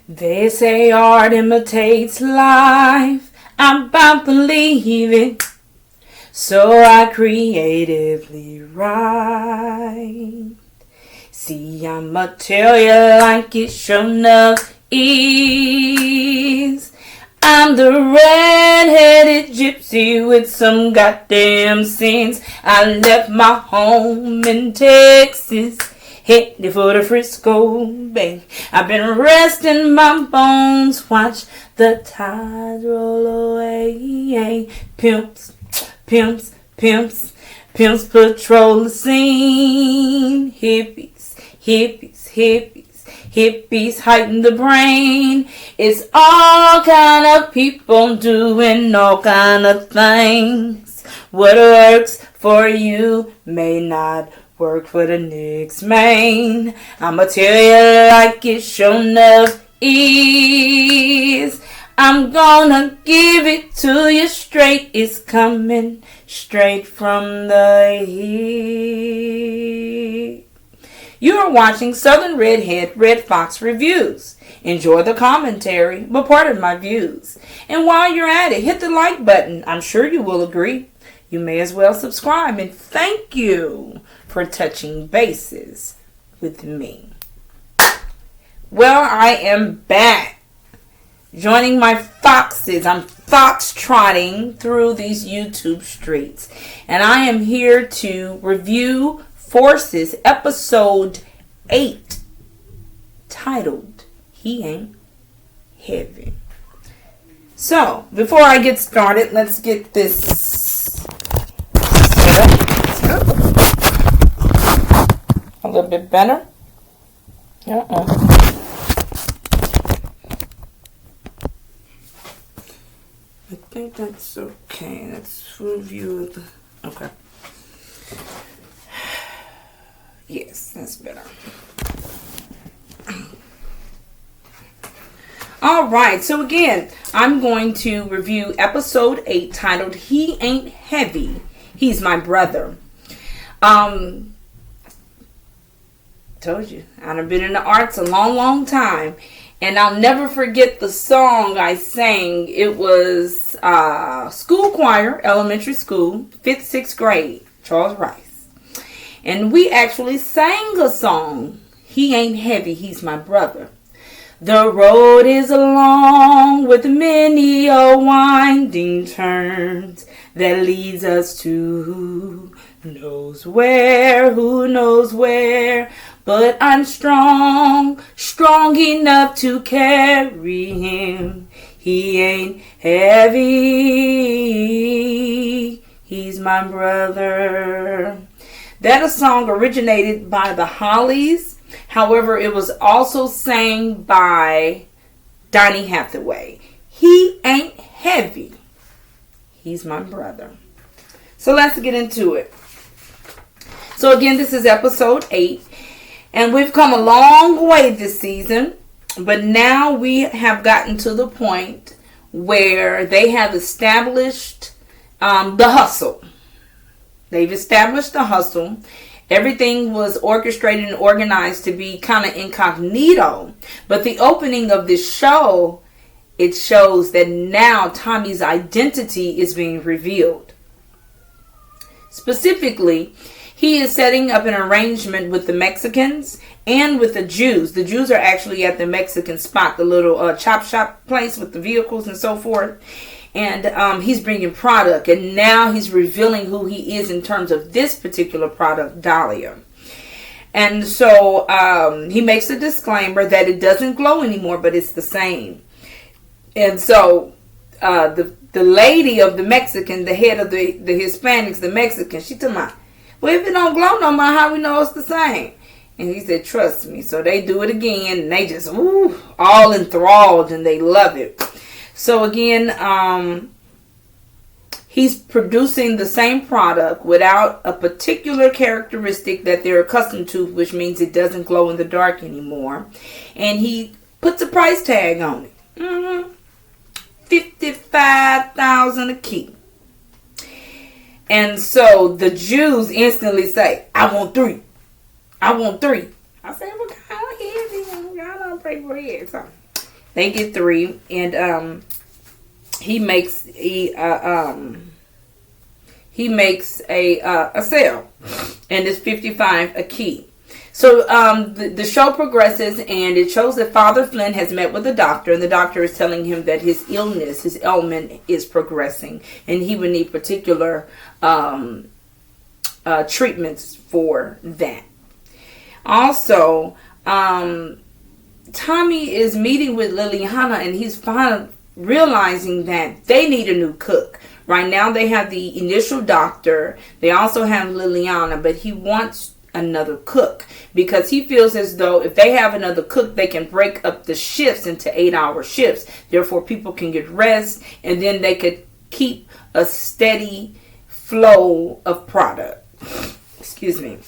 They say art imitates life. I'm about to believe it. So I creatively write. See, I'ma tell you like it sure enough is. I'm the red-headed gypsy with some goddamn sense. I left my home in Texas, headed for the Frisco Bay. I've been resting my bones, watch the tide roll away. Pimps, pimps, pimps, pimps patrol the scene. Hippies, hippies, hippies. Hippies heighten the brain. It's all kind of people doing all kind of things. What works for you may not work for the next man. I'ma tell you like it sure enough is. I'm gonna give it to you straight. It's coming straight from the heat. You are watching Southern Redhead Redfoxx Reviews. Enjoy the commentary, but pardon my views. And while you're at it, hit the like button. I'm sure you will agree. You may as well subscribe, and thank you for touching bases with me. Well, I am back. Joining my foxes. I'm fox-trotting through these YouTube streets. And I am here to review Forces episode 8, titled He Ain't Heavy. So, before I get started, let's get this set up. A little bit better. I think that's okay. Let's review the... Okay. Yes, that's better. Alright, so again, I'm going to review episode 8 titled He Ain't Heavy, He's My Brother. Told you, I've been in the arts a long time. And I'll never forget the song I sang. It was school choir, elementary school, 5th, 6th grade, Charles Rice. And we actually sang a song, He Ain't Heavy, He's My Brother. The road is long with many a winding turns that leads us to who knows where. But I'm strong enough to carry him. He ain't heavy, he's my brother. That a song originated by the Hollies. However, it was also sang by Donny Hathaway. He ain't heavy. He's my brother. So let's get into it. So again, this is episode 8. And we've come a long way this season. But now we have gotten to the point where they have established the hustle. They've established the hustle. Everything was orchestrated and organized to be kind of incognito. But the opening of this show, it shows that now Tommy's identity is being revealed. Specifically, he is setting up an arrangement with the Mexicans and with the Jews. The Jews are actually at the Mexican spot, the little chop shop place with the vehicles and so forth. And he's bringing product. And now he's revealing who he is in terms of this particular product, Dahlia. And so he makes a disclaimer that it doesn't glow anymore, but it's the same. And so the lady of the Mexican, the head of the Hispanics, the Mexicans, she told me, well, if it don't glow no more, how we know it's the same? And he said, trust me. So they do it again. And they just, all enthralled. And they love it. So again, he's producing the same product without a particular characteristic that they're accustomed to, which means it doesn't glow in the dark anymore. And he puts a price tag on it. $55,000 a key. And so the Jews instantly say, I want 3. I want 3. I said, well, God, I don't pray for head. So They get 3, and he makes a sale, and it's $55 a key. So the show progresses, and it shows that Father Flynn has met with the doctor, and the doctor is telling him that his ailment is progressing, and he would need particular treatments for that. Also, Tommy is meeting with Liliana, and he's finally realizing that they need a new cook. Right now they have the initial doctor. They also have Liliana, but he wants another cook because he feels as though if they have another cook, they can break up the shifts into 8-hour shifts. Therefore, people can get rest, and then they could keep a steady flow of product. Excuse me.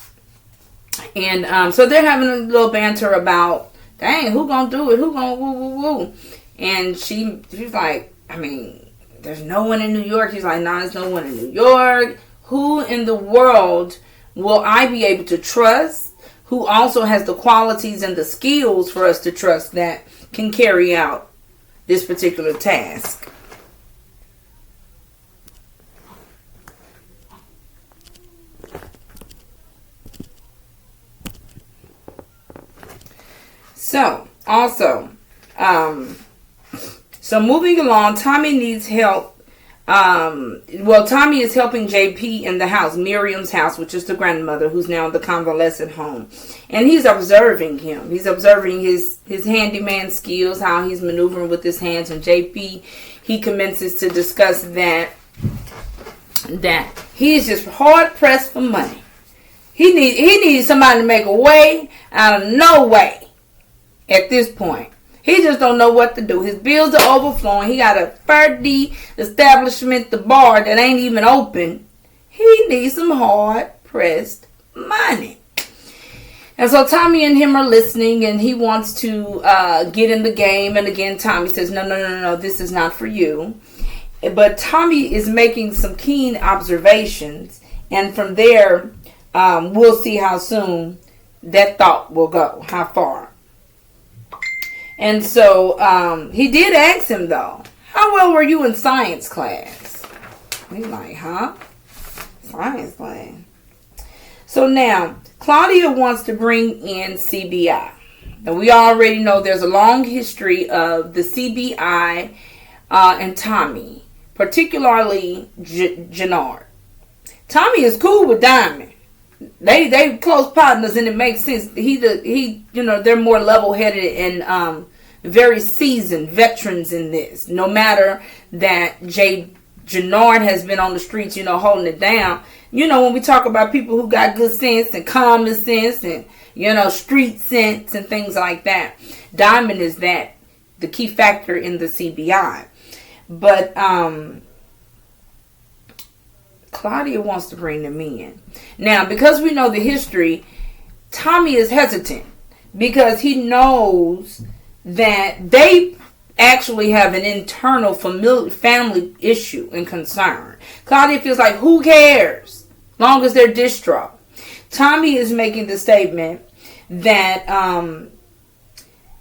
And so they're having a little banter about, dang, who gonna do it? Who gonna woo? And she's like, I mean, there's no one in New York. He's like, nah, there's no one in New York. Who in the world will I be able to trust? Who also has the qualities and the skills for us to trust that can carry out this particular task? So, also, so moving along, Tommy needs help. Tommy is helping JP in the house, Miriam's house, which is the grandmother who's now in the convalescent home. And he's observing him. He's observing his handyman skills, how he's maneuvering with his hands. And JP, he commences to discuss that he's just hard pressed for money. He needs somebody to make a way out of no way at this point. He just don't know what to do. His bills are overflowing. He got a 30 establishment, the bar, that ain't even open. He needs some hard-pressed money. And so Tommy and him are listening, and he wants to get in the game. And again, Tommy says, no, this is not for you. But Tommy is making some keen observations. And from there, we'll see how soon that thought will go, how far. And so he did ask him, though, how well were you in science class? He's like, huh? Science class. So now, Claudia wants to bring in CBI. And we already know there's a long history of the CBI and Tommy, particularly Jannard. Tommy is cool with Diamond. They close partners, and it makes sense. They're more level-headed and very seasoned veterans in this. No matter that Jannard has been on the streets, holding it down. When we talk about people who got good sense and common sense and, street sense and things like that, Diamond is the key factor in the CBI. But Claudia wants to bring them in. Now, because we know the history, Tommy is hesitant because he knows that they actually have an internal family issue and concern. Claudia feels like, who cares? Long as they're distraught. Tommy is making the statement that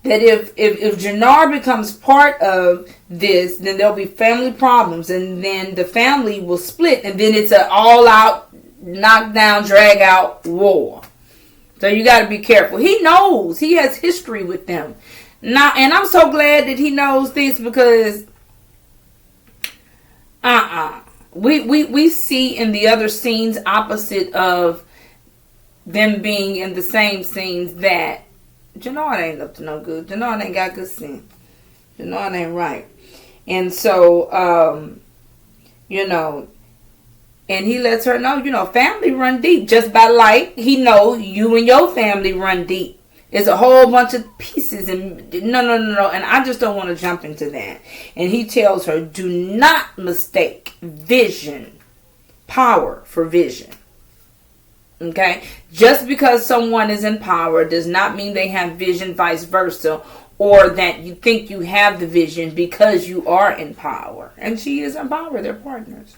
if Jannard becomes part of this, then there'll be family problems, and then the family will split, and then it's an all-out, knock-down, drag-out war. So you got to be careful. He knows. He has history with them. Now, and I'm so glad that he knows this because we see in the other scenes opposite of them being in the same scenes that Jannard ain't up to no good. Jannard ain't got good sense. Jannard ain't right. And so, and he lets her know, family run deep. Just by like, he know you and your family run deep. It's a whole bunch of pieces and no. And I just don't want to jump into that. And he tells her, do not mistake power for vision. Okay? Just because someone is in power does not mean they have vision, vice versa, or that you think you have the vision because you are in power. And she is in power. They're partners.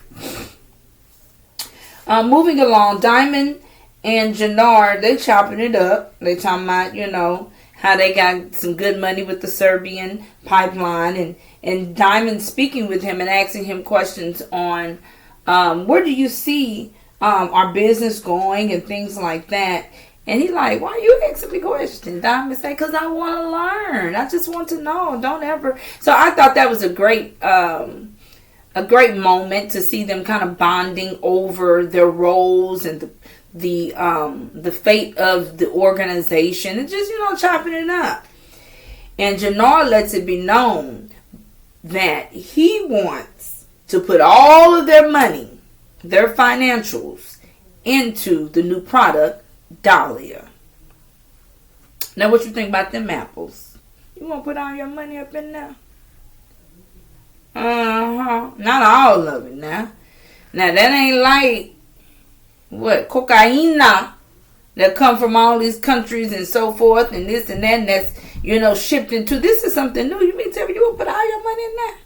Moving along, Diamond and Jannard, they chopping it up. They talking about, how they got some good money with the Serbian pipeline, and Diamond speaking with him and asking him questions on where do you see our business going and things like that. And he like, why are you asking me questions? Diamond say, because I want to learn. I just want to know. Don't ever. So I thought that was a great moment to see them kind of bonding over their roles and the fate of the organization and just, chopping it up. And Jannar lets it be known that he wants to put all of their money, their financials, into the new product, Dahlia. Now, what you think about them apples? You want to put all your money up in there? Not all of it now. Now, that ain't like cocaina that come from all these countries and so forth and this and that, and that's, shipped into. This is something new. You mean tell me you will put all your money in there?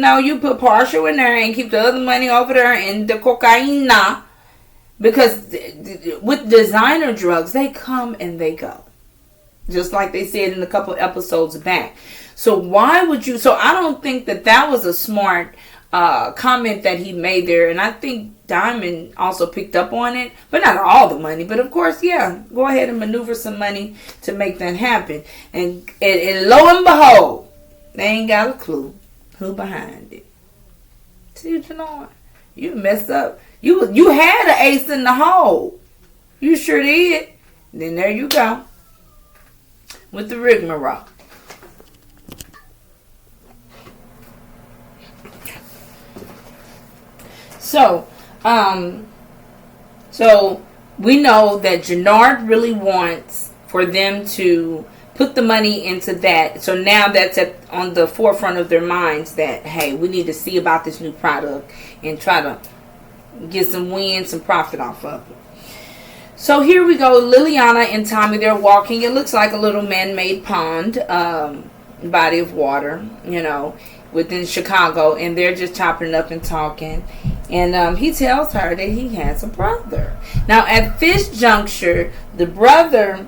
No, you put partial in there and keep the other money over there in the cocaina. Because with designer drugs, they come and they go. Just like they said in a couple episodes back. So why would you... So I don't think that was a smart comment that he made there. And I think Diamond also picked up on it. But not all the money. But of course, yeah. Go ahead and maneuver some money to make that happen. And lo and behold, they ain't got a clue who behind it. See what you know? You messed up. You had an ace in the hole. You sure did. Then there you go. With the rigmarole. So we know that Jannar really wants for them to put the money into that. So now that's on the forefront of their minds that, hey, we need to see about this new product and try to get some win, some profit off of it. So here we go. Liliana and Tommy, they're walking. It looks like a little man-made pond, body of water, within Chicago. And they're just chopping it up and talking. And he tells her that he has a brother. Now, at this juncture, the brother,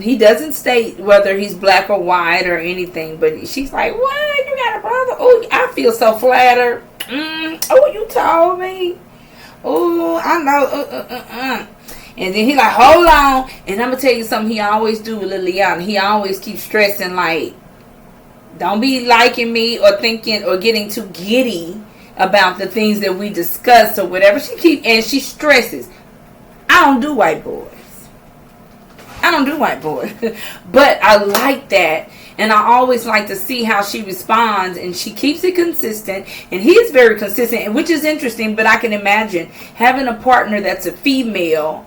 he doesn't state whether he's black or white or anything. But she's like, what? You got a brother? Oh, I feel so flattered. Oh, you told me. Oh, I know. And then he like, hold on. And I'm going to tell you something he always do with Liliana. He always keeps stressing like, don't be liking me or thinking or getting too giddy about the things that we discuss or whatever. She stresses. I don't do white boys. But I like that. And I always like to see how she responds. And she keeps it consistent. And he is very consistent, which is interesting. But I can imagine having a partner that's a female.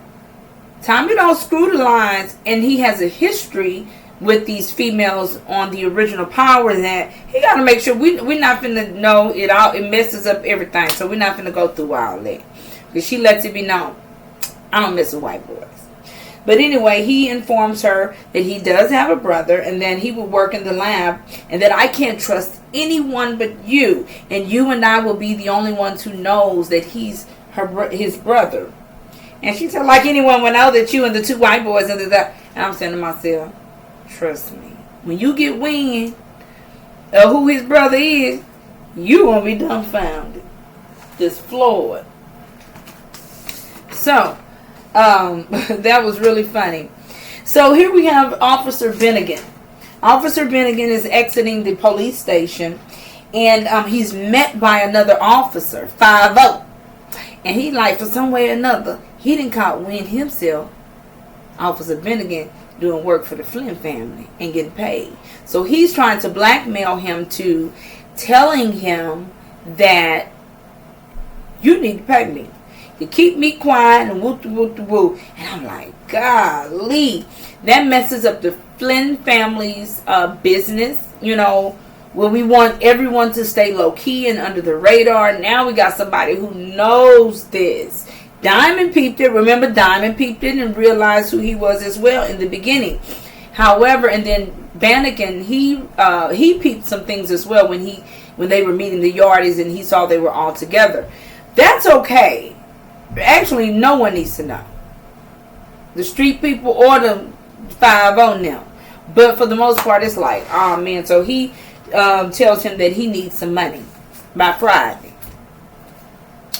Tommy don't screw the lines. And he has a history with these females on the original Power. That he got to make sure we're not finna know it all. It messes up everything. So we're not finna go through all that. Because she lets it be known. I don't mess with white boys. But anyway, he informs her that he does have a brother and then he will work in the lab and that I can't trust anyone but you. And you and I will be the only ones who knows that he's his brother. And she said, like anyone would know that you and the two white boys and that. And I'm saying to myself, trust me. When you get wind of who his brother is, you won't be dumbfounded. Just floored. So, that was really funny. So here we have Officer Bennigan. Officer Bennigan is exiting the police station, and he's met by another officer, 5-0. And he like, for some way or another, he didn't caught wind himself, Officer Bennigan, doing work for the Flynn family and getting paid. So he's trying to blackmail him to telling him that you need to pay me. To keep me quiet and woo. And I'm like, golly. That messes up the Flynn family's business. Where we want everyone to stay low key and under the radar. Now we got somebody who knows this. Diamond peeped it. Remember, Diamond peeped it and realized who he was as well in the beginning. However, and then Bannigan, he peeped some things as well when they were meeting the Yardies and he saw they were all together. That's okay. Actually, no one needs to know. The street people or the five on them. But for the most part, it's like, oh man. So he tells him that he needs some money by Friday.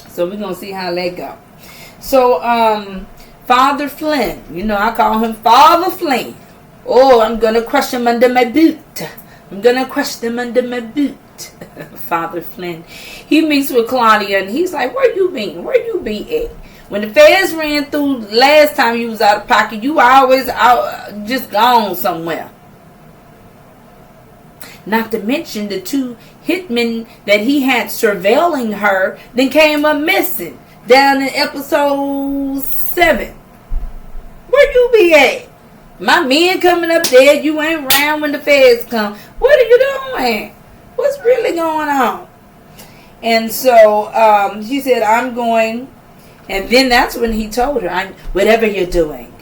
So we're going to see how that go. So, Father Flynn, you know, I call him Father Flynn. Oh, I'm going to crush him under my boot. I'm going to crush them under my boot. Father Flynn. He meets with Claudia and he's like, where you been? Where you be at? When the feds ran through last time you was out of pocket, you always out, just gone somewhere. Not to mention the two hitmen that he had surveilling her then came up missing down in episode 7. Where you be at? My men coming up dead. You ain't around when the feds come. What are you doing? What's really going on? And so she said, I'm going. And then that's when he told her, whatever you're doing,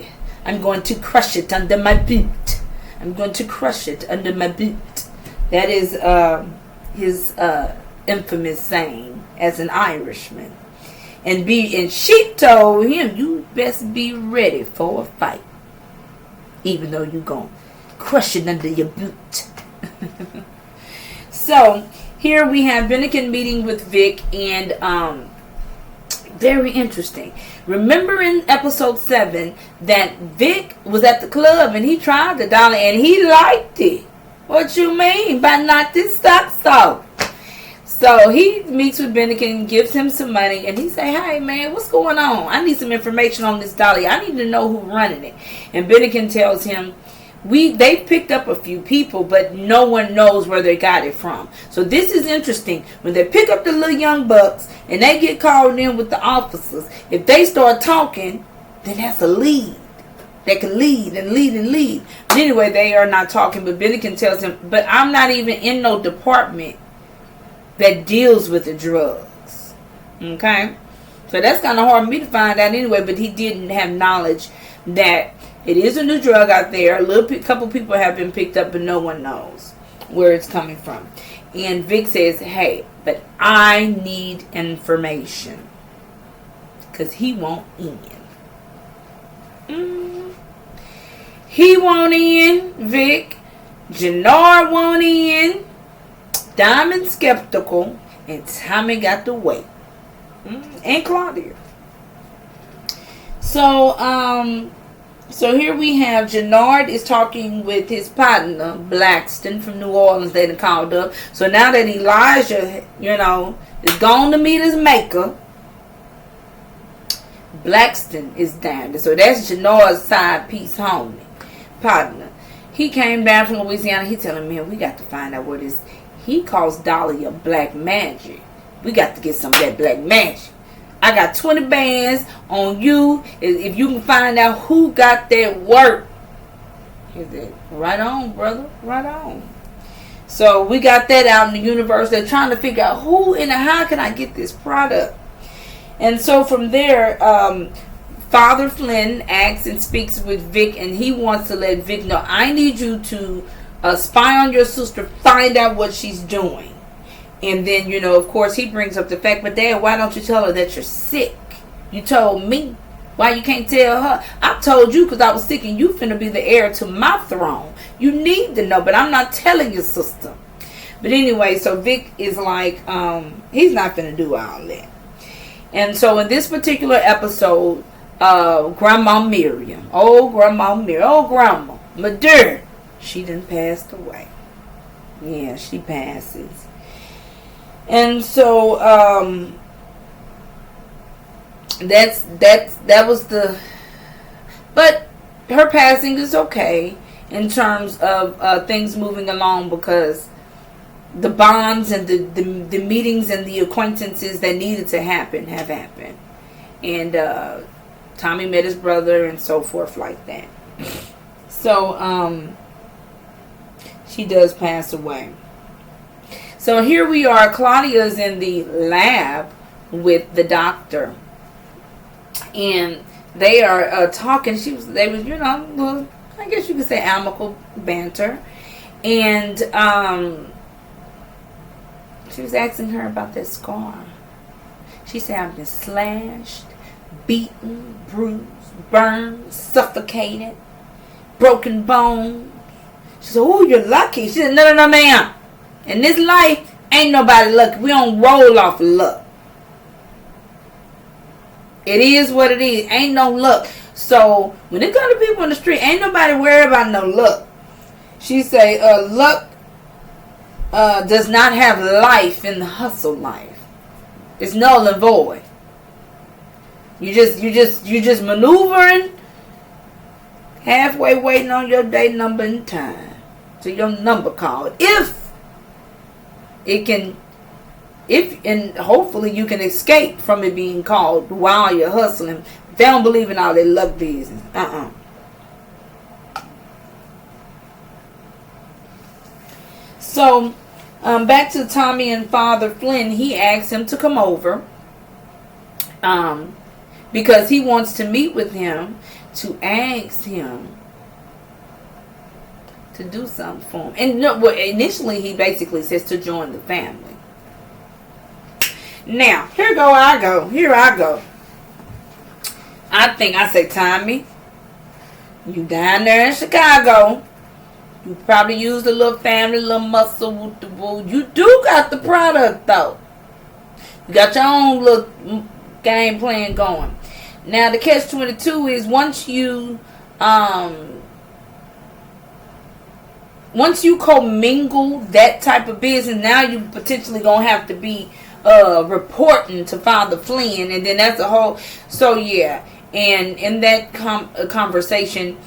I'm going to crush it under my boot. I'm going to crush it under my boot. That is his infamous saying as an Irishman. And she told him, you best be ready for a fight. Even though you're going to crush it under your boot. So, here we have Bennigan meeting with Vic and very interesting. Remember in episode 7 that Vic was at the club and he tried the dollar and he liked it. What you mean by not this socks off? So he meets with Bennigan and gives him some money and he say, hey man, what's going on? I need some information on this dolly. I need to know who's running it. And Bennigan tells him, they picked up a few people, but no one knows where they got it from. So this is interesting. When they pick up the little young bucks and they get called in with the officers, if they start talking, then that's a lead. They can lead and lead and lead. But anyway, they are not talking, but Bennigan tells him, but I'm not even in no department that deals with the drugs. Okay? So that's kind of hard for me to find out anyway, but he didn't have knowledge that it is a new drug out there. Couple people have been picked up, but no one knows where it's coming from. And Vic says, hey, but I need information. Because he won't in. He won't in, Vic. Jannard won't in. Diamond skeptical. And Tommy got the weight. And Claudia. So here we have Jannard is talking with his partner, Blackston from New Orleans. They done called up. So now that Elijah, is gone to meet his maker, Blackston is down. So that's Jannard's side piece homie, partner. He came back from Louisiana. He telling me, we got to find out what is. He calls Dolly a black magic. We got to get some of that black magic. I got 20 bands on you. If you can find out who got that work. He said, right on, brother. Right on. So we got that out in the universe. They're trying to figure out who and how can I get this product. And so from there, Father Flynn acts and speaks with Vic. And he wants to let Vic know, I need you to spy on your sister. Find out what she's doing. And then, of course, he brings up the fact, but Dad, why don't you tell her that you're sick? You told me. Why you can't tell her? I told you because I was sick and you finna be the heir to my throne. You need to know, but I'm not telling your sister. But anyway, so Vic is like, he's not finna do all that. And so in this particular episode, Grandma Miriam, Grandma, Madeira, she done passed away. Yeah, she passes. And so that was the, but her passing is okay in terms of things moving along because the bonds and the meetings and the acquaintances that needed to happen have happened, and Tommy met his brother and so forth like that. So she does pass away. So here we are. Claudia's in the lab with the doctor, and they are talking. They was, well, I guess you could say amicable banter, and she was asking her about that scar. She said, "I've been slashed, beaten, bruised, burned, suffocated." broken bones. She said, oh, you're lucky. She said, no, ma'am. In this life, ain't nobody lucky. We don't roll off of luck. It is what it is. Ain't no luck. So, when it comes to people in the street, ain't nobody worried about no luck. She say, luck does not have life in the hustle life. It's null and void. You just maneuvering, halfway waiting on your day number and time. So your number called. And hopefully you can escape from it being called while you're hustling. They don't believe in all that luck business. So, back to Tommy and Father Flynn. He asked him to come over. Because he wants to meet with him to ask him to do something for him. And initially he basically says to join the family. Now, here I go. I say, Tommy, you down there in Chicago. You probably used a little family, little muscle with the boo. You do got the product though. You got your own little game plan going. Now the catch-22 is once you commingle that type of business, now you potentially gonna have to be reporting to Father Flynn, and then that's a whole. So yeah, and in that conversation,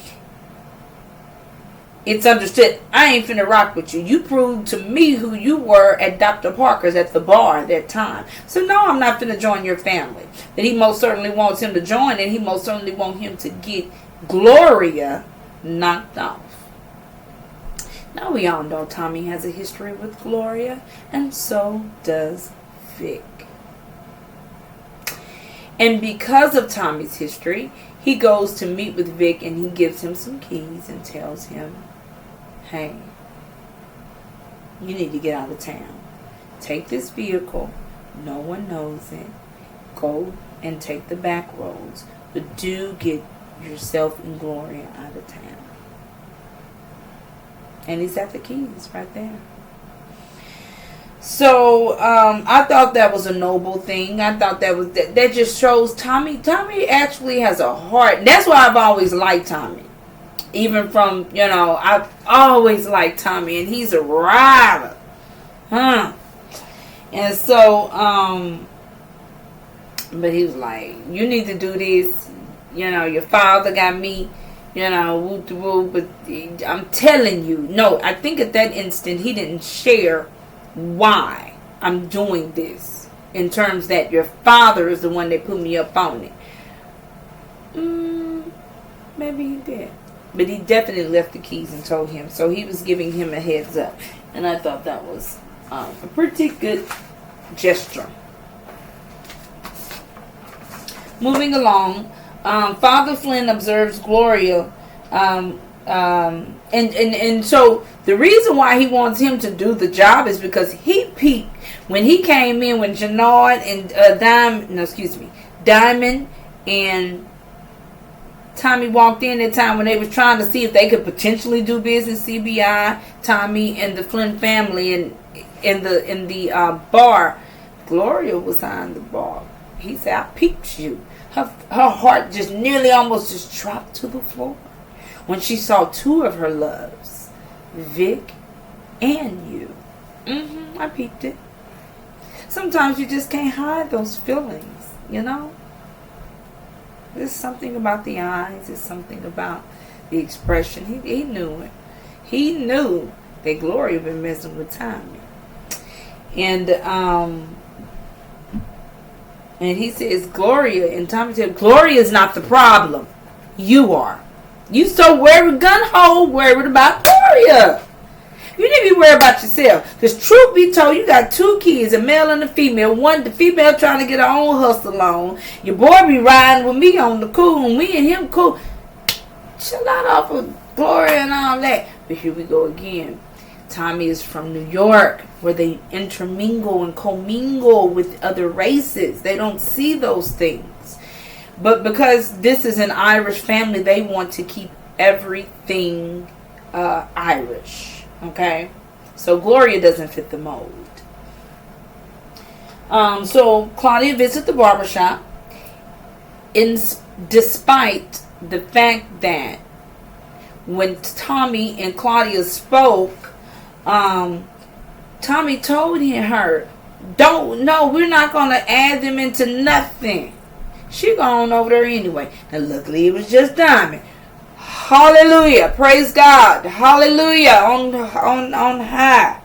it's understood. I ain't finna rock with you. You proved to me who you were at Dr. Parker's at the bar that time. So no, I'm not finna join your family. That he most certainly wants him to join, and he most certainly wants him to get Gloria knocked off. Now we all know Tommy has a history with Gloria, and so does Vic. And because of Tommy's history, he goes to meet with Vic, and he gives him some keys and tells him, hey, you need to get out of town. Take this vehicle. No one knows it. Go and take the back roads. But do get yourself and Gloria out of town. And he's got the keys right there. So, I thought that was a noble thing. I thought that just shows Tommy actually has a heart. That's why I've always liked Tommy. Even from, I've always liked Tommy, and he's a rider. And so, but he was like, you need to do this. Your father got me, woo-woo, but I'm telling you. No, I think at that instant, he didn't share why I'm doing this, in terms that your father is the one that put me up on it. Maybe he did, but he definitely left the keys and told him, so he was giving him a heads up, and I thought that was a pretty good gesture. Moving along, Father Flynn observes Gloria, and so the reason why he wants him to do the job is because he peeped when he came in, when Jannard and Diamond and Tommy walked in that time when they was trying to see if they could potentially do business. CBI, Tommy, and the Flynn family, and in the bar. Gloria was behind the bar. He said, I peeped you. Her heart just nearly almost just dropped to the floor when she saw two of her loves, Vic and you. I peeped it. Sometimes you just can't hide those feelings, There's something about the eyes. There's something about the expression. He knew it. He knew that Gloria been messing with Tommy. And he says, Gloria, and Tommy said, Gloria is not the problem. You are. You so worried, worried about Gloria. You need to be worried about yourself. Because truth be told, you got two kids, a male and a female. The female trying to get her own hustle on. Your boy be riding with me on the cool, and me and him cool. Chill out off of Gloria and all that. But here we go again. Tommy is from New York, where they intermingle and commingle with other races. They don't see those things. But because this is an Irish family, they want to keep everything Irish. Okay? So Gloria doesn't fit the mold. So Claudia visits the barbershop. Despite the fact that when Tommy and Claudia spoke, Tommy told her, we're not going to add them into nothing. She gone over there anyway. Now luckily it was just Diamond. Hallelujah. Praise God. Hallelujah. On high.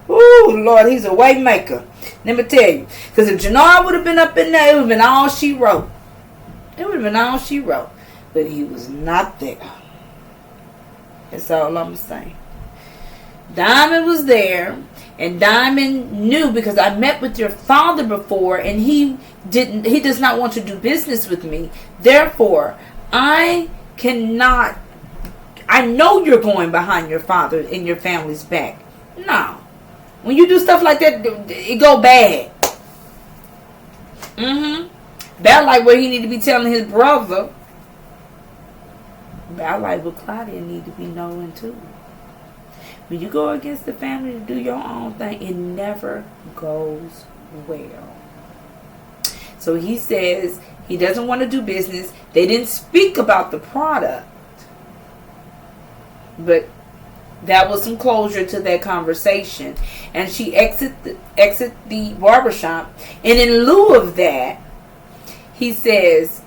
Ooh, Lord, he's a way maker. Let me tell you. Because if Jannar would have been up in there, it would have been all she wrote. It would have been all she wrote. But he was not there. That's all I'm saying. Diamond was there. And Diamond knew, because I met with your father before, and he does not want to do business with me. Therefore, I know you're going behind your father and your family's back. No. When you do stuff like that, it go bad. That like what he need to be telling his brother. That like what Claudia need to be knowing too. When you go against the family to do your own thing, it never goes well. So he says he doesn't want to do business. They didn't speak about the product. But that was some closure to that conversation. And she exit the barbershop. And in lieu of that, he says,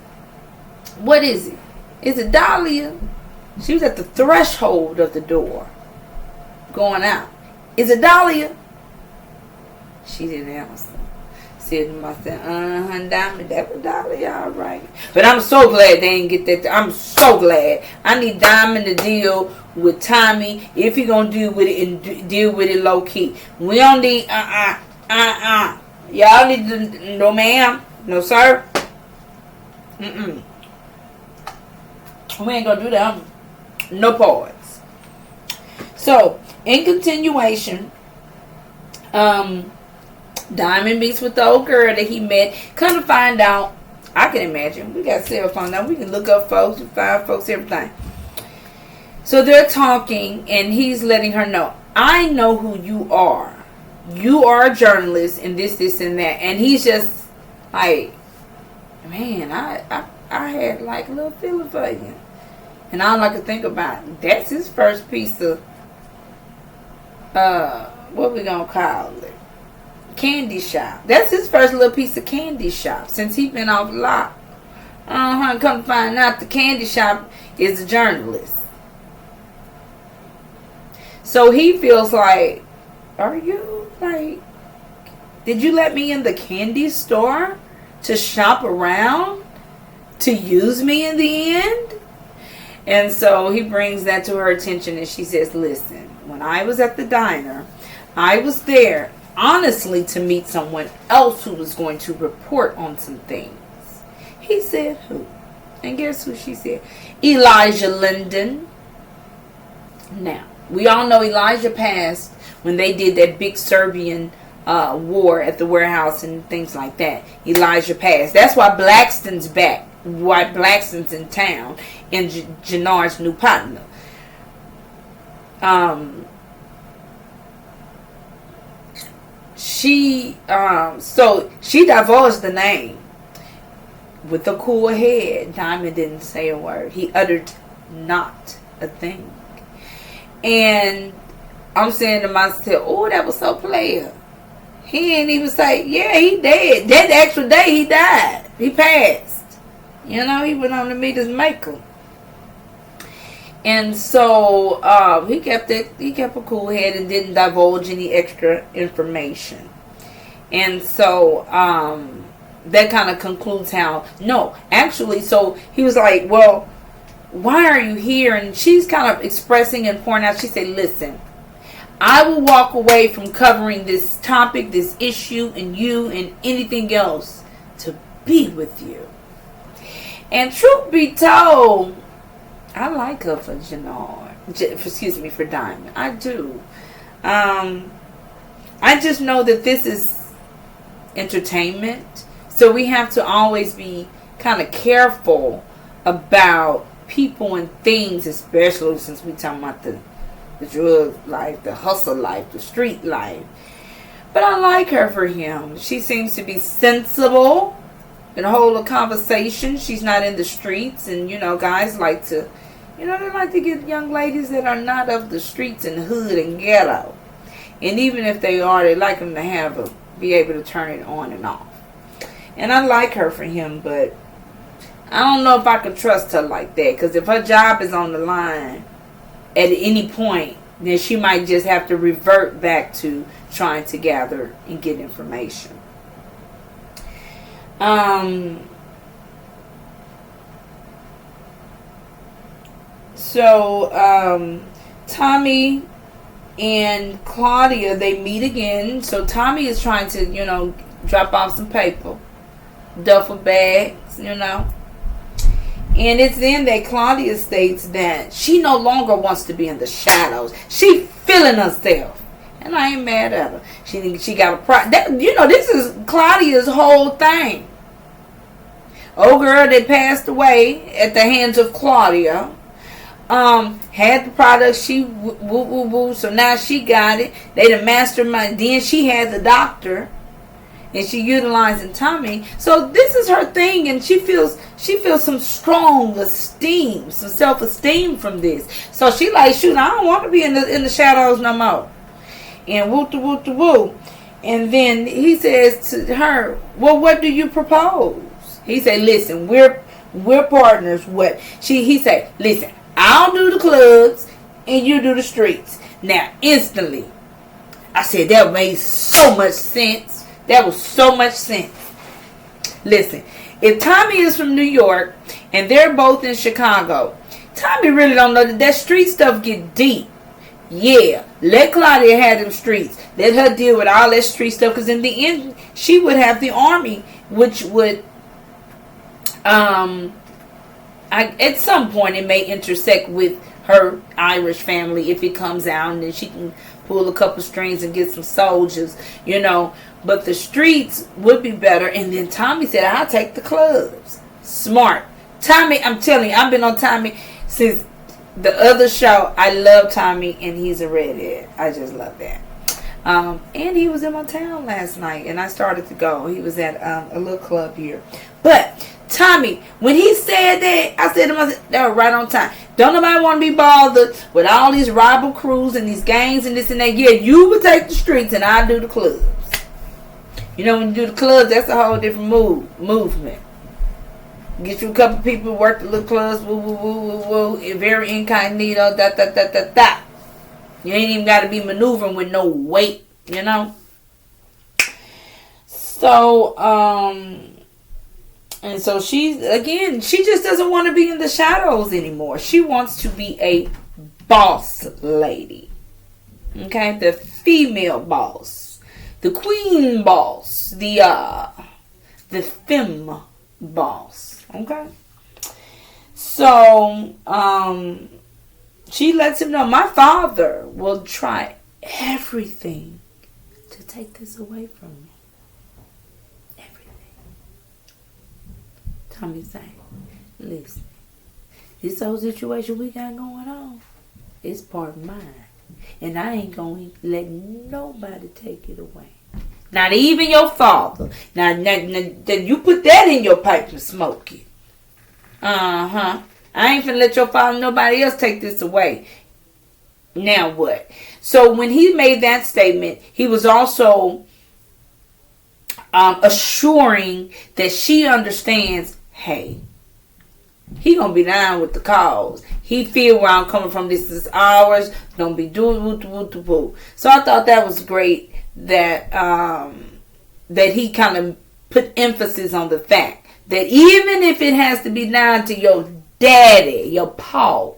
what is it? Is it Dahlia? She was at the threshold of the door, going out. Is it Dahlia? She didn't answer. Said to myself, Diamond, that was Dahlia, all right. But I'm so glad they didn't get that. I'm so glad. I need Diamond to deal with Tommy if he gonna deal with it and deal with it low key. We don't need Y'all need to, no ma'am, no sir. We ain't gonna do that. No pause. So, in continuation, Diamond meets with the old girl that he met. Come to find out, I can imagine, we got cell phone now. We can look up folks, we find folks, everything. So they're talking, and he's letting her know, I know who you are. You are a journalist, and this, and that. And he's just like, man, I had like a little feeling for you. And all I could think about, that's his first piece of, what we gonna call it? Candy shop. That's his first little piece of candy shop since he been off lock. Come to find out the candy shop is a journalist. So he feels like, are you like, did you let me in the candy store to shop around? To use me in the end? And so he brings that to her attention, and she says, listen, when I was at the diner, I was there honestly to meet someone else who was going to report on some things. He said, who? And guess who she said? Elijah Linden. Now, we all know Elijah passed when they did that big Serbian war at the warehouse and things like that. Elijah passed. That's why Blackston's back. Why Blackston's in town and Jannar's new partner. So she divulged the name with a cool head. Diamond didn't say a word. He uttered not a thing. And I'm saying to myself, oh, that was so player. He didn't even say, yeah, he dead. That actual day he died. He passed. You know, he went on to meet his maker. And so he kept a cool head and didn't divulge any extra information. And so that kind of concludes how, no, actually, so he was like, well, why are you here? And she's kind of expressing and pouring out. She said, listen, I will walk away from covering this topic, this issue, and you, and anything else to be with you. And truth be told, I like her for Jannar. For Diamond. I do. I just know that this is entertainment. So we have to always be kind of careful about people and things, especially since we talking about the drug life, the hustle life, the street life. But I like her for him. She seems to be sensible and hold a conversation. She's not in the streets, and guys like to, they like to get young ladies that are not of the streets and hood and ghetto. And even if they are, they like them to be able to turn it on and off. And I like her for him, but I don't know if I can trust her like that. Because if her job is on the line at any point, then she might just have to revert back to trying to gather and get information. So Tommy and Claudia, they meet again. So Tommy is trying to, drop off some paper, duffel bags, And it's then that Claudia states that she no longer wants to be in the shadows. She feeling herself. And I ain't mad at her. She got a pride. This is Claudia's whole thing. Old girl that passed away at the hands of Claudia. Had the product. She woo. So now she got it. They the mastermind. Then she had the doctor. And she utilizing Tommy. So this is her thing, and she feels some strong esteem, some self-esteem from this. So she like, shoot, I don't want to be in the shadows no more. And woo. And then he says to her, well, what do you propose? He said, listen, we're partners. He said, listen, I'll do the clubs and you do the streets. Now, instantly, I said, that made so much sense. That was so much sense. Listen, if Tommy is from New York and they're both in Chicago, Tommy really don't know that street stuff get deep. Yeah, let Claudia have them streets. Let her deal with all that street stuff, because in the end, she would have the army, which would, at some point, it may intersect with her Irish family if it comes out, and then she can pull a couple strings and get some soldiers, But the streets would be better. And then Tommy said, I'll take the clubs. Smart. Tommy, I'm telling you, I've been on Tommy since the other show. I love Tommy, and he's a redhead. I just love that. And he was in my town last night, and I started to go. He was at a little club here. But Tommy, when he said that, I said to myself, that was right on time. Don't nobody want to be bothered with all these rival crews and these gangs and this and that. Yeah, you would take the streets, and I'll do the clubs. When you do the clubs, that's a whole different movement. Get you a couple people, work the little clubs, woo, very incognito, da. You ain't even got to be maneuvering with no weight, So, and so she just doesn't want to be in the shadows anymore. She wants to be a boss lady. Okay? The female boss. The queen boss. The femme boss. Okay? So, she lets him know, my father will try everything to take this away from me. Everything. Tommy saying, listen, this whole situation we got going on is part of mine. And I ain't going to let nobody take it away. Not even your father. Now, you put that in your pipe and smoke it. I ain't finna let your father, nobody else take this away. Now what? So when he made that statement, he was also assuring that she understands, hey, he gonna be down with the cause. He feel where I'm coming from. This is ours. Don't be doing woo. So I thought that was great that that he kind of put emphasis on the fact that even if it has to be down to your daddy, your paw,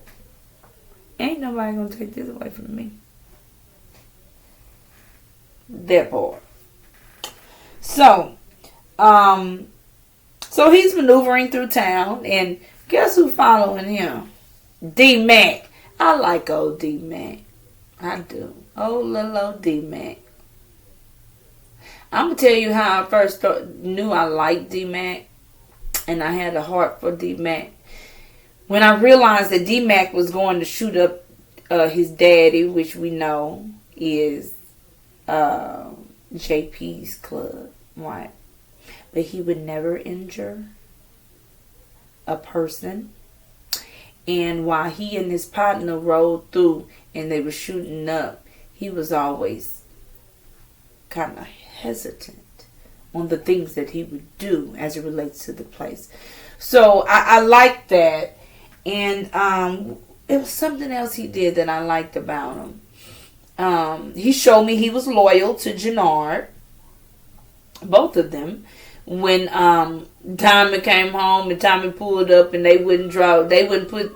ain't nobody gonna take this away from me. That part. So, so he's maneuvering through town, and guess who's following him? D-Mac. I like old D-Mac. I do. Oh, little old D-Mac. I'm going to tell you how I first knew I liked D-Mac, and I had a heart for D-Mac. when I realized that D-Mac was going to shoot up his daddy, which we know is JP's club, right? But he would never injure a person. And while he and his partner rode through and they were shooting up, he was always kind of hesitant on the things that he would do as it relates to the place. So I like that. And it was something else he did that I liked about him. He showed me he was loyal to Jannard, both of them. When Tommy came home and Tommy pulled up and they wouldn't put,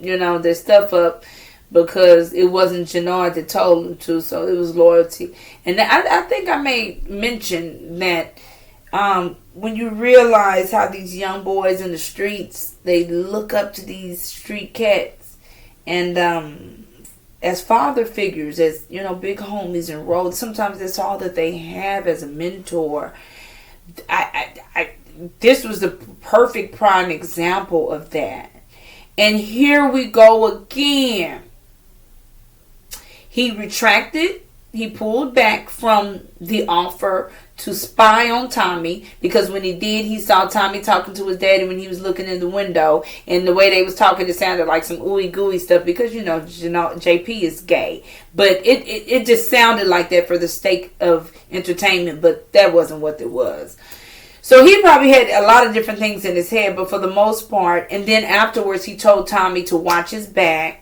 their stuff up because it wasn't Jannard that told them to, so it was loyalty. And I think I may mention that when you realize how these young boys in the streets, they look up to these street cats, and as father figures, as big homies and roles, sometimes that's all that they have as a mentor. This was the perfect prime example of that. And here we go again. He retracted. He pulled back from the offer to spy on Tommy, because when he did, he saw Tommy talking to his daddy when he was looking in the window, and the way they was talking, it sounded like some ooey gooey stuff, because JP is gay, but it just sounded like that for the sake of entertainment, but that wasn't what it was. So he probably had a lot of different things in his head, but for the most part, and then afterwards he told Tommy to watch his back.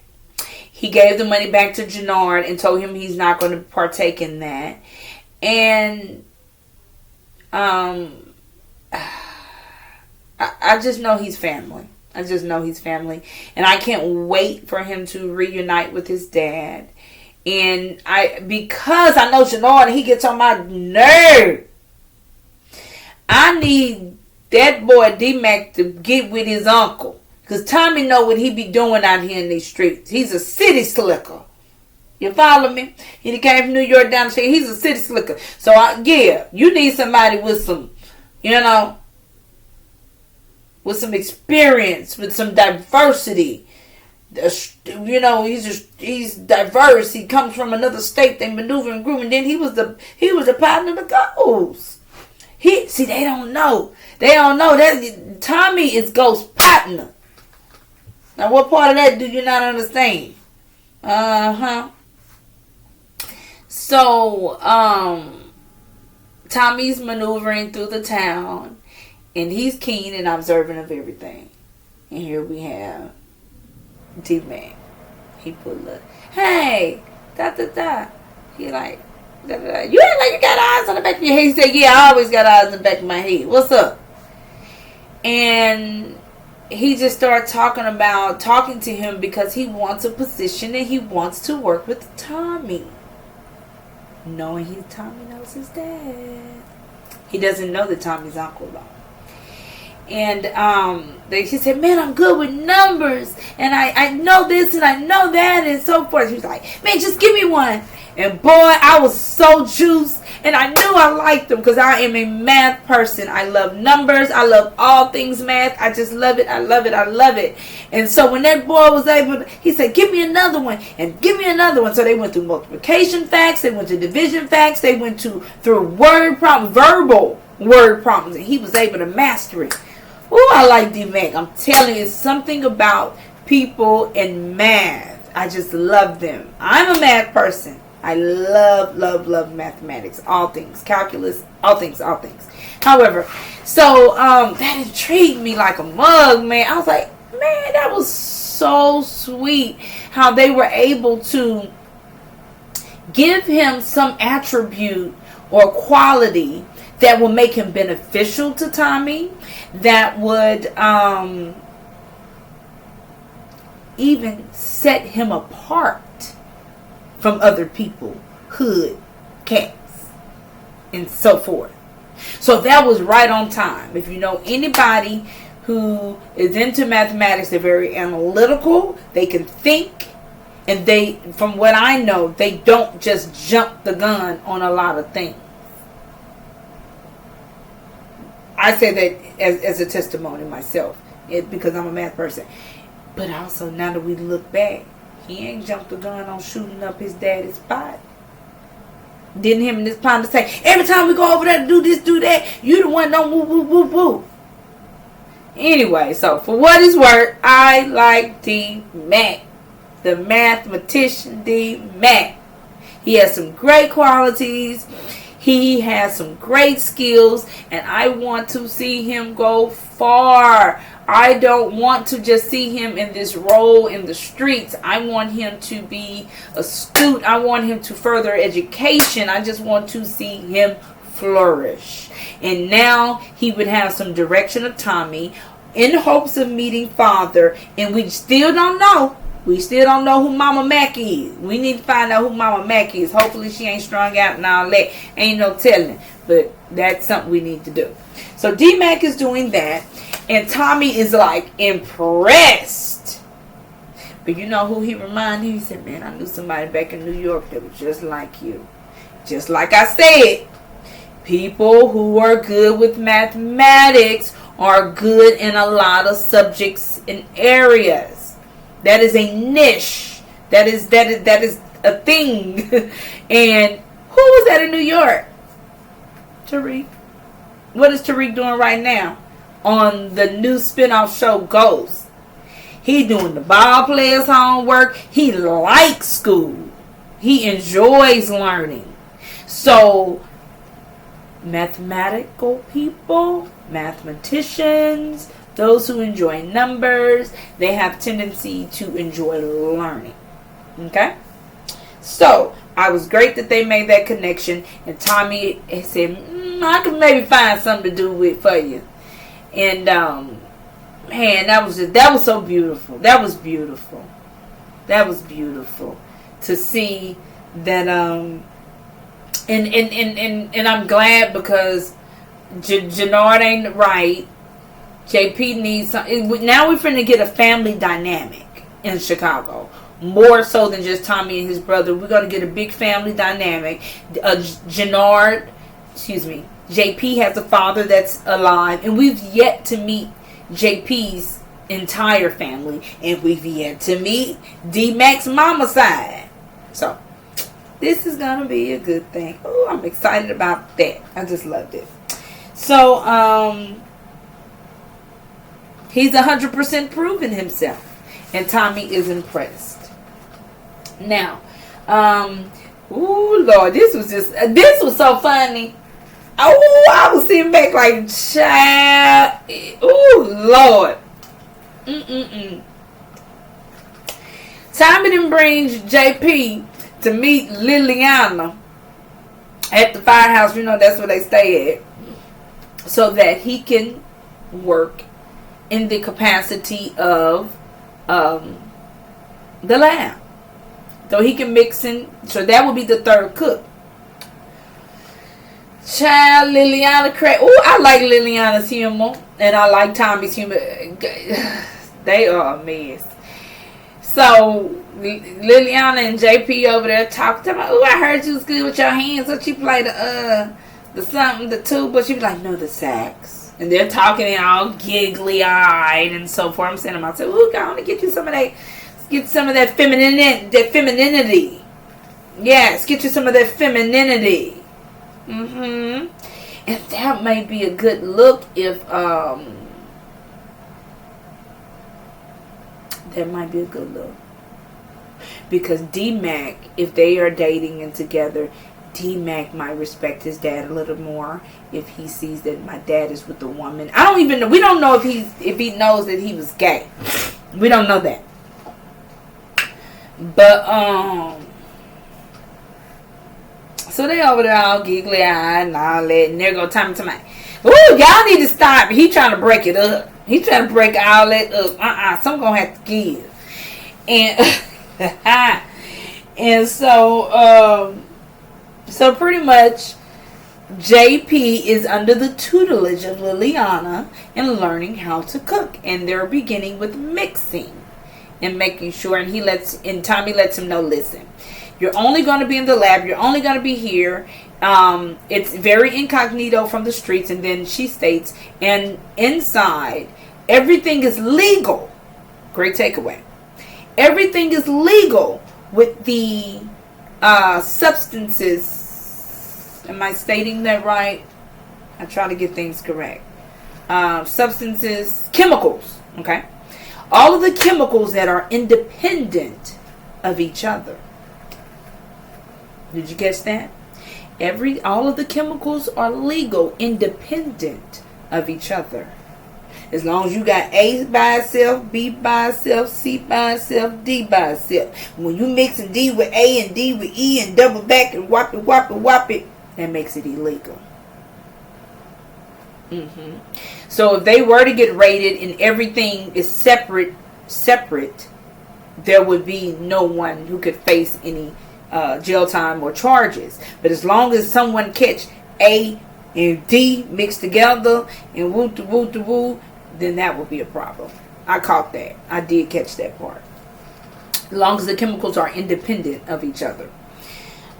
He gave the money back to Jannard and told him he's not going to partake in that. And I just know he's family. I just know he's family. And I can't wait for him to reunite with his dad. And because I know Jannard, he gets on my nerve. I need that boy D-Mac to get with his uncle. Because Tommy know what he be doing out here in these streets. He's a city slicker. You follow me? He came from New York down the street. He's a city slicker. So, you need somebody with some, with some experience, with some diversity. He's diverse. He comes from another state. They maneuver and groove. And then he was the partner of the Ghost. They don't know. They don't know that Tommy is Ghost's partner. Now, what part of that do you not understand? So, Tommy's maneuvering through the town, and he's keen and observant of everything. And here we have D-Man. He pulled up. Hey, da. He like, da. You act like you got eyes on the back of your head. He said, yeah, I always got eyes on the back of my head. What's up? And he just started talking to him because he wants a position and he wants to work with Tommy. Knowing Tommy knows his dad. He doesn't know that Tommy's uncle though. And he said, man, I'm good with numbers. And I know this and I know that and so forth. He was like, man, just give me one. And boy, I was so juiced. And I knew I liked them because I am a math person. I love numbers. I love all things math. I just love it. I love it. I love it. And so when that boy was able to, he said, give me another one and give me another one. So they went through multiplication facts. They went to division facts. They went through word problems, verbal word problems. And he was able to master it. Ooh, I like D-Mac. I'm telling you, it's something about people in math. I just love them. I'm a math person. I love mathematics, all things, calculus, all things. However, so that intrigued me like a mug, man. I was like, man, that was so sweet how they were able to give him some attribute or quality that will make him beneficial to Tommy, that would even set him apart from other people, hood, cats, and so forth. So that was right on time. If you know anybody who is into mathematics, they're very analytical, they can think, and they, from what I know, they don't just jump the gun on a lot of things. I say that as a testimony myself, because I'm a math person. But also, now that we look back, he ain't jumped the gun on shooting up his daddy's spot. Didn't him and his partner say, every time we go over there to do this, do that, you the one don't woo, woo, woo, woo. Anyway, so for what it's worth, I like D-Mac. The mathematician D-Mac. He has some great qualities. He has some great skills. And I want to see him go far. I don't want to just see him in this role in the streets. I want him to be astute. I want him to further education. I just want to see him flourish. And now he would have some direction of Tommy in hopes of meeting father. And we still don't know. We still don't know who Mama Mac is. We need to find out who Mama Mac is. Hopefully she ain't strung out and all that. Ain't no telling. But that's something we need to do. So D-Mac is doing that. And Tommy is like impressed. But you know who he reminded him? He said, man, I knew somebody back in New York that was just like you. Just like I said, people who are good with mathematics are good in a lot of subjects and areas. That is a niche. That is a thing. And who was that in New York? Tariq. What is Tariq doing right now? On the new spinoff show Ghost. He doing the ball players homework. He likes school. He enjoys learning. So mathematical people, mathematicians, those who enjoy numbers, they have tendency to enjoy learning. Okay? So I was great that they made that connection. And Tommy said, I could maybe find something to do with for you. And man, that was so beautiful. That was beautiful. That was beautiful to see that. And I'm glad because Jannard ain't right. JP needs something. Now we're finna get a family dynamic in Chicago. More so than just Tommy and his brother. We're gonna get a big family dynamic. JP has a father that's alive, and we've yet to meet JP's entire family, and we've yet to meet D-Mac's mama side. So this is gonna be a good thing. Oh, I'm excited about that. I just loved it. So he's 100% proven himself, and Tommy is impressed. Now, ooh Lord, this was so funny. Oh, I was sitting back like, child. Ooh, Lord. Tommy then brings JP to meet Liliana at the firehouse. You know, that's where they stay at. So that he can work in the capacity of the lab. So he can mix in. So that would be the third cook. Child, Liliana crack. Oh, I like Liliana's humor. And I like Tommy's humor. They are a mess. So Liliana and JP over there talking about, oh, I heard you was good with your hands. So she play the tuba. She be like, no, the sax. And they're talking and all giggly eyed and so forth. I'm saying to myself, ooh, I want to get you some of that. Get some of that femininity. Yes, get you some of that femininity. And that may be a good look if that might be a good look, because D-Mac, if they are dating and together, D-Mac might respect his dad a little more if he sees that my dad is with a woman. I don't even know. We don't know if he knows that he was gay. We don't know that. But so they over there all giggly eyed and all that, and there go Tommy. Ooh, y'all need to stop. He trying to break it up. He trying to break all that up. Some gonna have to give. And and so pretty much JP is under the tutelage of Liliana and learning how to cook, and they're beginning with mixing and making sure. And Tommy lets him know, listen, you're only going to be in the lab. You're only going to be here. It's very incognito from the streets. And then she states, and inside, everything is legal. Great takeaway. Everything is legal with the substances. Am I stating that right? I try to get things correct. Substances, chemicals. Okay. All of the chemicals that are independent of each other. Did you catch that? All of the chemicals are legal, independent of each other. As long as you got A by itself, B by itself, C by itself, D by itself. When you mixing D with A and D with E and double back and whop it, that makes it illegal. So if they were to get raided and everything is separate, there would be no one who could face any jail time or charges. But as long as someone catch A and D mixed together and woo, then that would be a problem. I caught that. I did catch that part. As long as the chemicals are independent of each other.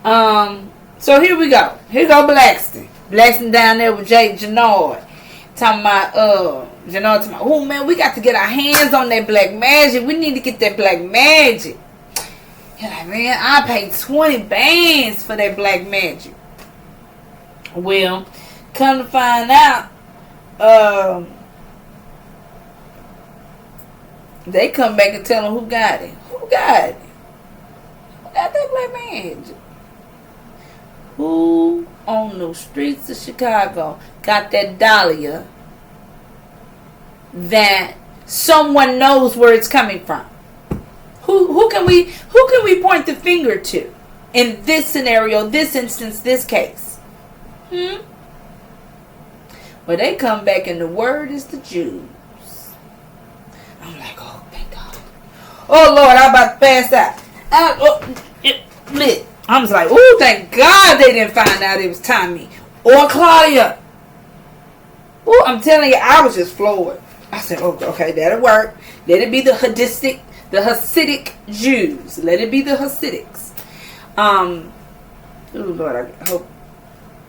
So here we go. Here go Blackston. Blackston down there with Jannard. Talking about, Jannard talking about, oh man, we got to get our hands on that black magic. We need to get that black magic. You're like, man, I paid 20 bands for that black magic. Well, come to find out, they come back and tell them who got it. Who got it? Who got that black magic? Who on the streets of Chicago got that dahlia that someone knows where it's coming from? Who can we point the finger to in this scenario, this instance, this case? Well, they come back and the word is the Jews. I'm like, oh, thank God. Oh, Lord, I'm about to pass out. I was like, oh, thank God they didn't find out it was Tommy or Claudia. Oh, I'm telling you, I was just floored. I said, oh, okay, that'll work. Let it be the Hasidic Jews. Let it be the Hasidics. Oh, Lord, I hope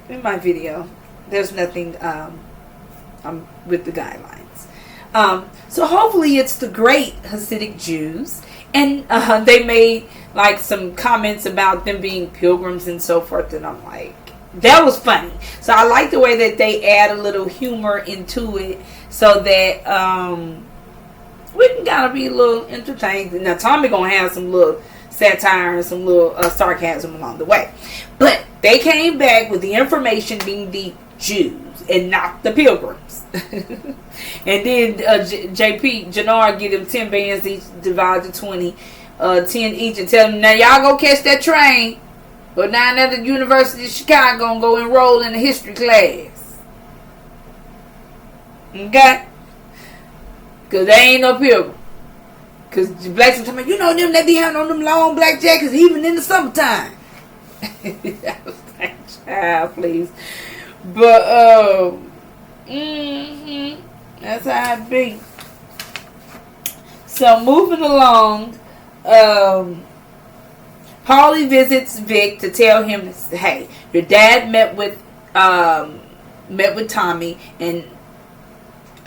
in my video there's nothing with the guidelines. So hopefully it's the great Hasidic Jews. And they made like some comments about them being pilgrims and so forth. And I'm like, that was funny. So I like the way that they add a little humor into it so that we can kind of be a little entertained. Now Tommy gonna have some little satire and some little sarcasm along the way. But they came back with the information being the Jews and not the pilgrims. And then Jannard get them 10 bands each, divide to 20, 10 each, and tell them, now y'all go catch that train, but down at the University of Chicago and go enroll in a history class. Okay? Because they ain't no pilgrim. Because the blacks are talking about, you know them, they be having on them long black jackets even in the summertime. I was like, child, please. But, that's how it be. So, moving along, Paulie visits Vic to tell him, hey, your dad met with Tommy, and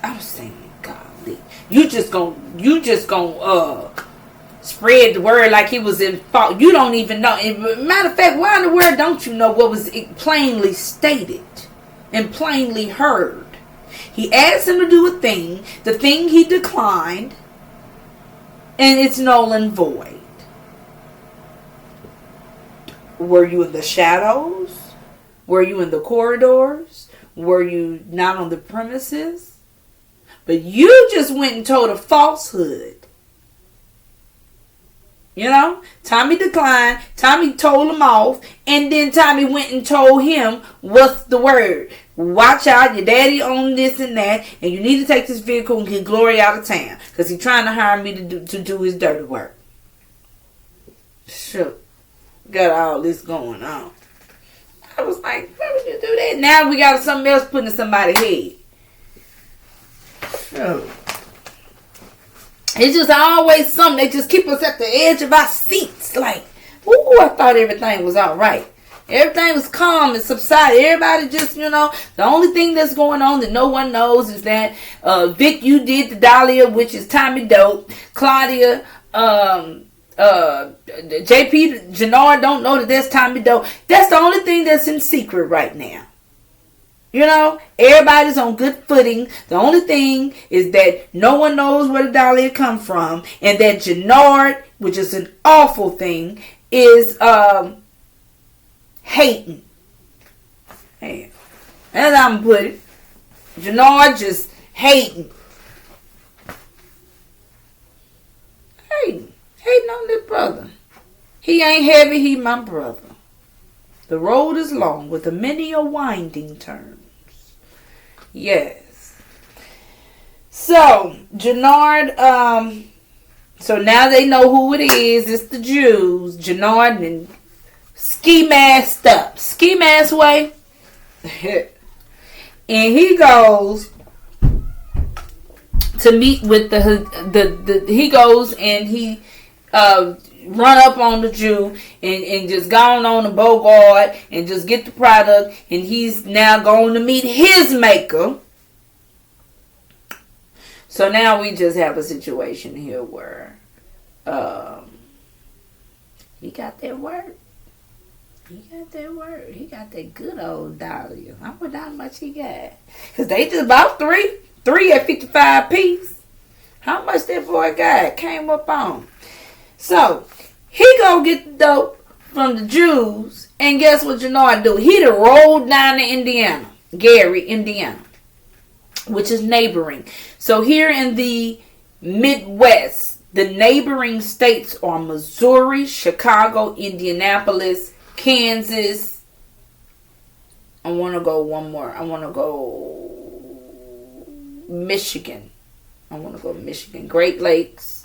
I was saying, golly, you just gonna spread the word like he was in fault. You don't even know. Matter of fact, why in the world don't you know what was plainly stated and plainly heard? He asked him to do a thing. The thing he declined. And it's null and void. Were you in the shadows? Were you in the corridors? Were you not on the premises? But you just went and told a falsehood. You know, Tommy declined. Tommy told him off. And then Tommy went and told him what's the word. Watch out, your daddy owned this and that. And you need to take this vehicle and get Glory out of town. Because he's trying to hire me to do his dirty work. Sure. Got all this going on. I was like, why would you do that? Now we got something else put in somebody's head. Sure. It's just always something. They just keep us at the edge of our seats. Like, ooh, I thought everything was all right. Everything was calm and subsided. Everybody just, the only thing that's going on that no one knows is that Vic, you did the Dahlia, which is Tommy Dope. Claudia, JP, Jannard don't know that that's Tommy Dope. That's the only thing that's in secret right now. Everybody's on good footing. The only thing is that no one knows where the Dahlia come from, and that Jannard, which is an awful thing, is hating. Hey, that's how I'm put it. Jannard just hating. Hating on this brother. He ain't heavy, he my brother. The road is long with a many a winding turns. Yes. So, Jannard, so now they know who it is. It's the Jews. Jannard and ski masked up. Ski mask way. And he goes to meet with he goes and he run up on the Jew and just gone on the Bogart and just get the product, and he's now going to meet his maker. So now we just have a situation here where he got that word. He got that good old Dahlia. I wonder how much he got. Because they just bought three at 55 piece. How much that boy got? Came up on. So, he go get the dope from the Jews, and guess what Jannard do? He done rolled down to Indiana. Gary, Indiana, which is neighboring. So, here in the Midwest, the neighboring states are Missouri, Chicago, Indianapolis, Kansas. I want to go one more. I want to go Michigan. Great Lakes.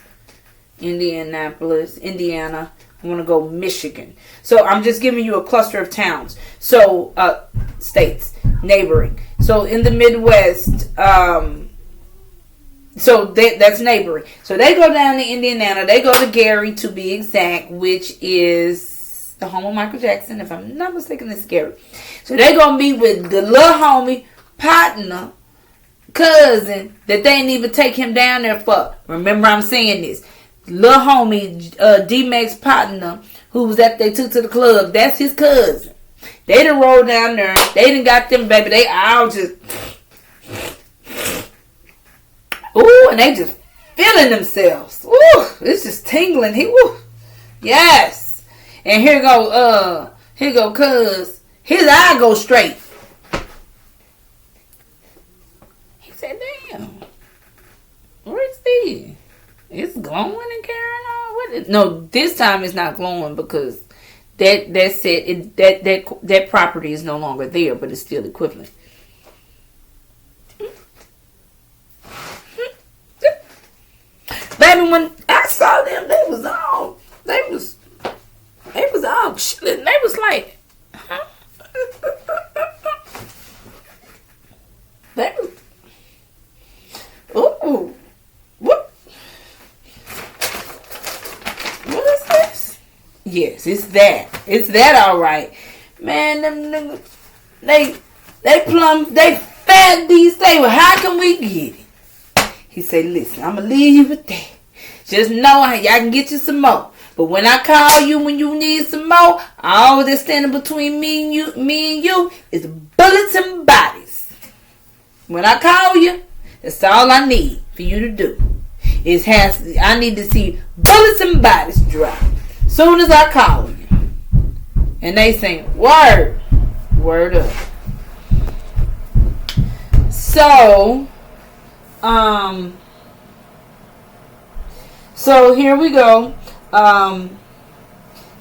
Indianapolis, Indiana. I want to go Michigan. So I'm just giving you a cluster of towns. So states neighboring. So in the Midwest, that's neighboring. So they go down to Indiana. They go to Gary, to be exact, which is the home of Michael Jackson. If I'm not mistaken, it's Gary. So they gonna be with the little homie partner, cousin that they didn't even take him down there for. Remember, I'm saying this. Little homie, D-Mac's partner, who was they took to the club, that's his cousin. They done rolled down there. They done got them, baby. They all just, ooh, and they just feeling themselves. Ooh, it's just tingling. Yes. And here go, cuz, his eye go straight. He said, damn, where's he? It's glowing and carrying on with it. No, this time it's not glowing because that property is no longer there, but it's still equivalent. Baby, when I saw them, they was all chilling. They was like, huh? They was, ooh, what? What is this? Yes, it's that. It's that, all right. Man, them niggas, they fed these things. Well, how can we get it? He said, listen, I'm going to leave you with that. Just know y'all can get you some more. But when I call you when you need some more, all that's standing between me and you is bullets and bodies. When I call you, that's all I need for you to do. I need to see bullets and bodies drop. Soon as I call you. And they saying, word up. So here we go.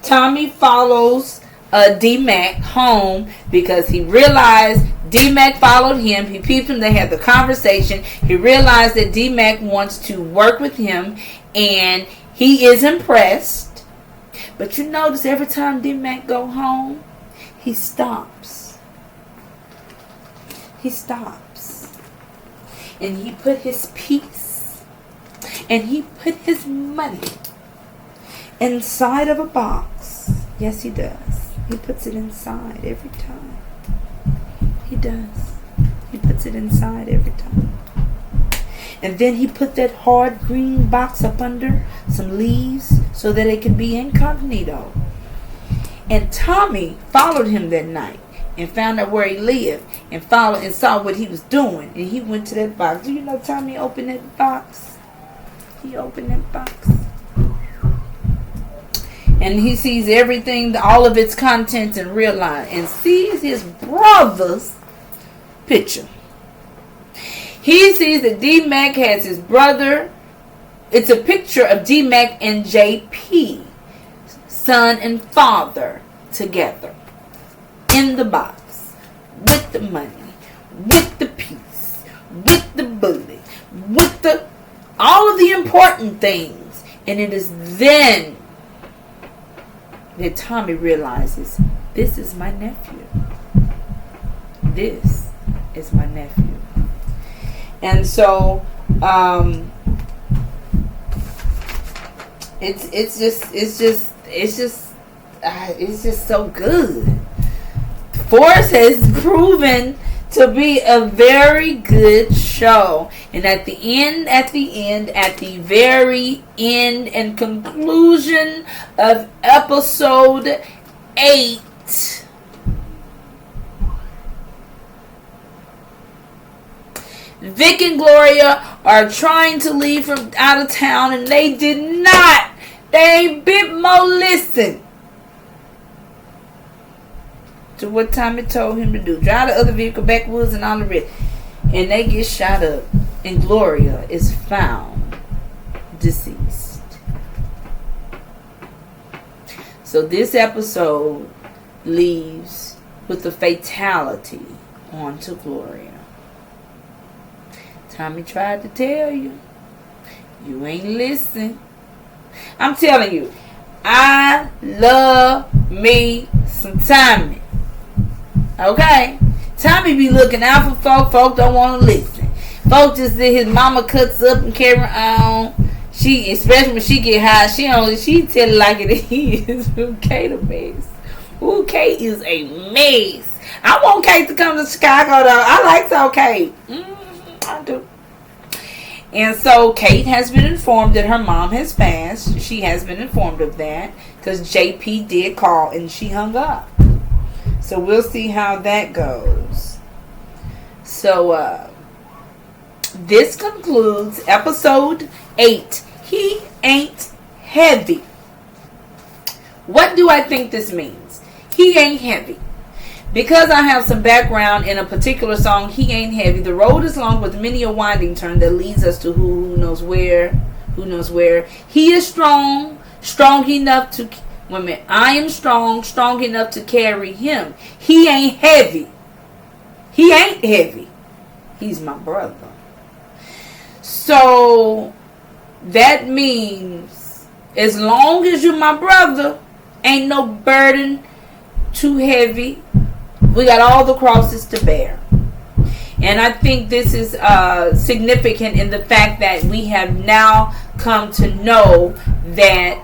Tommy follows D-Mac home because he realized D-Mac followed him. He peeped him. They had the conversation. He realized that D-Mac wants to work with him, and he is impressed. But you notice every time D-Mac go home, he stops. He stops. And he put his peace and he put his money inside of a box. Yes, he does. He puts it inside every time. He does. He puts it inside every time. And then he put that hard green box up under some leaves so that it could be incognito. And Tommy followed him that night and found out where he lived and followed and saw what he was doing. And he went to that box. Do you know Tommy opened that box? He opened that box. And he sees everything, all of its contents in real life, and sees his brother's picture. He sees that D-Mac has his brother. It's a picture of D-Mac and JP, son and father, together in the box with the money, with the piece, with the bullet, with the all of the important things. And it is then that Tommy realizes, this is my nephew. This is my nephew. And so it's just so good. Force has proven to be a very good show. And at the very end and conclusion of episode 8, Vic and Gloria are trying to leave from out of town, and they did not. They ain't bit more listen to what Tommy told him to do. Drive the other vehicle backwoods and all the rest. And they get shot up. And Gloria is found deceased. So this episode leaves with a fatality onto Gloria. Tommy tried to tell you. You ain't listening. I'm telling you, I love me some Tommy. Okay? Tommy be looking out for folk. Folk don't want to listen. Folk just that his mama cuts up and carry on. She, especially when she get high, she tell it like it is. Kate a mess. Ooh, Kate is a mess. I want Kate to come to Chicago though. I like so Kate. I do. And so Kate has been informed that her mom has passed. She has been informed of that because JP did call and she hung up. So we'll see how that goes. So this concludes episode 8. He ain't heavy. What do I think this means? He ain't heavy. Because I have some background in a particular song, He Ain't Heavy. The road is long with many a winding turn that leads us to who knows where. Who knows where. He is strong. Strong enough to... Wait a minute. I am strong. Strong enough to carry him. He ain't heavy. He ain't heavy. He's my brother. So... that means as long as you're my brother, ain't no burden too heavy. We got all the crosses to bear. And I think this is significant in the fact that we have now come to know that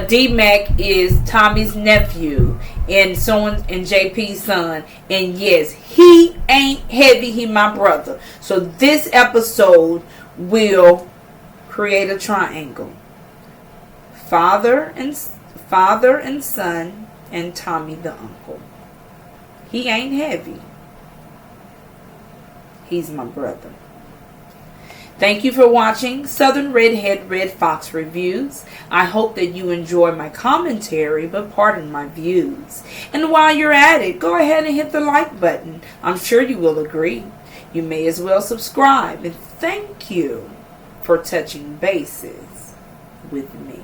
D-Mac is Tommy's nephew and JP's son. And yes, he ain't heavy, he my brother. So this episode will create a triangle. Father and son and Tommy the uncle. He ain't heavy. He's my brother. Thank you for watching Southern Redhead Redfoxx Reviews. I hope that you enjoy my commentary, but pardon my views. And while you're at it, go ahead and hit the like button. I'm sure you will agree. You may as well subscribe. And thank you for touching bases with me.